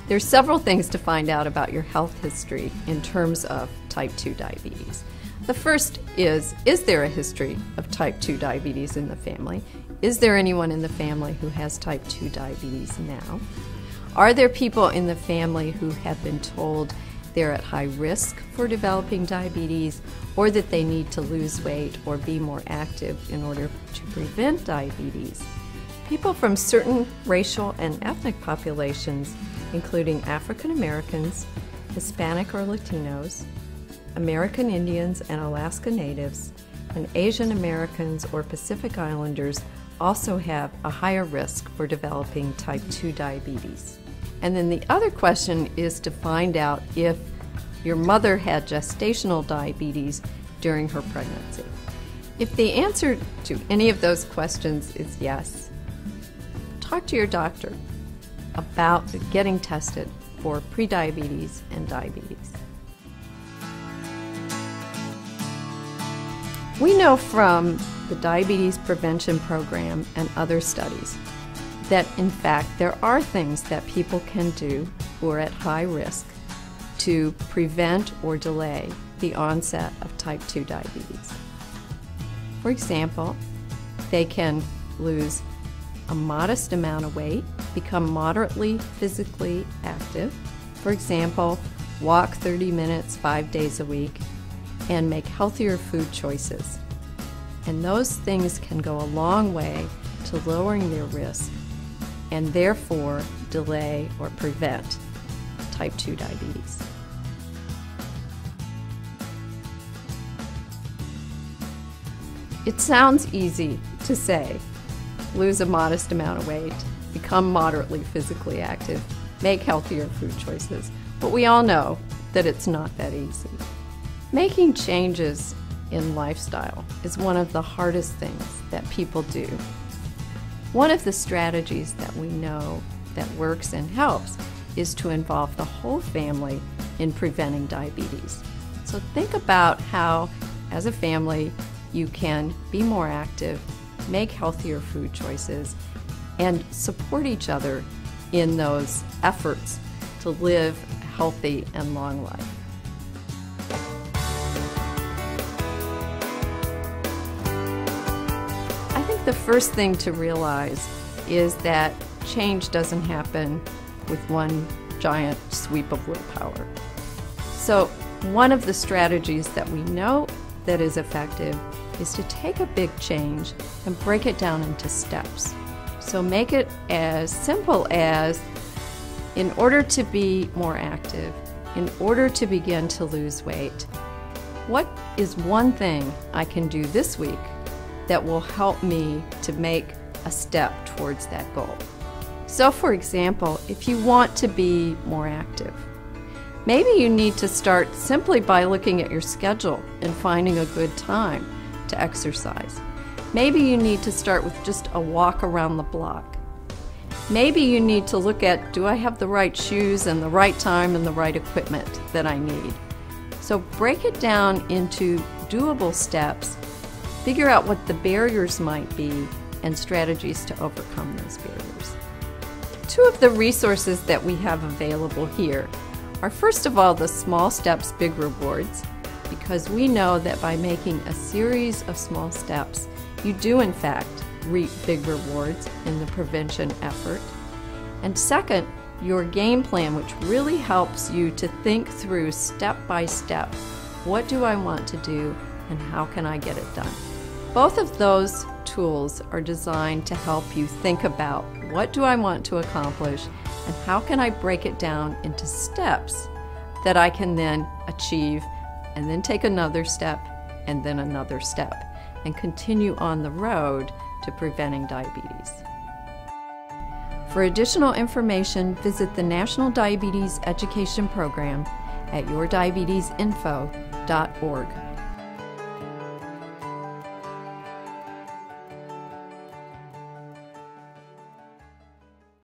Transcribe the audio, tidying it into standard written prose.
There's several things to find out about your health history in terms of type 2 diabetes. The first is there a history of type 2 diabetes in the family? Is there anyone in the family who has type 2 diabetes now? Are there people in the family who have been told they're at high risk for developing diabetes, or that they need to lose weight or be more active in order to prevent diabetes? People from certain racial and ethnic populations, including African Americans, Hispanic or Latinos, American Indians and Alaska Natives, and Asian Americans or Pacific Islanders, also have a higher risk for developing type 2 diabetes. And then the other question is to find out if your mother had gestational diabetes during her pregnancy. If the answer to any of those questions is yes, talk to your doctor about getting tested for prediabetes and diabetes. We know from the Diabetes Prevention Program and other studies that, in fact, there are things that people can do who are at high risk to prevent or delay the onset of type 2 diabetes. For example, they can lose a modest amount of weight, become moderately physically active, for example, walk 30 minutes 5 days a week, and make healthier food choices. And those things can go a long way to lowering their risk and therefore delay or prevent type 2 diabetes. It sounds easy to say, lose a modest amount of weight, become moderately physically active, make healthier food choices, but we all know that it's not that easy. Making changes in lifestyle is one of the hardest things that people do. One of the strategies that we know that works and helps is to involve the whole family in preventing diabetes. So think about how, as a family, you can be more active, make healthier food choices, and support each other in those efforts to live a healthy and long life. I think the first thing to realize is that change doesn't happen with one giant sweep of willpower. So one of the strategies that we know that is effective is to take a big change and break it down into steps. So make it as simple as, in order to be more active, in order to begin to lose weight, what is one thing I can do this week that will help me to make a step towards that goal? So for example, if you want to be more active, maybe you need to start simply by looking at your schedule and finding a good time to exercise. Maybe you need to start with just a walk around the block. Maybe you need to look at, do I have the right shoes and the right time and the right equipment that I need? So break it down into doable steps, figure out what the barriers might be, and strategies to overcome those barriers. Two of the resources that we have available here are, first of all, the Small Steps, Big Rewards, because we know that by making a series of small steps, you do in fact reap big rewards in the prevention effort. And second, your game plan, which really helps you to think through step by step, what do I want to do and how can I get it done? Both of those tools are designed to help you think about, what do I want to accomplish and how can I break it down into steps that I can then achieve, and then take another step and then another step, and continue on the road to preventing diabetes. For additional information, visit the National Diabetes Education Program at yourdiabetesinfo.org.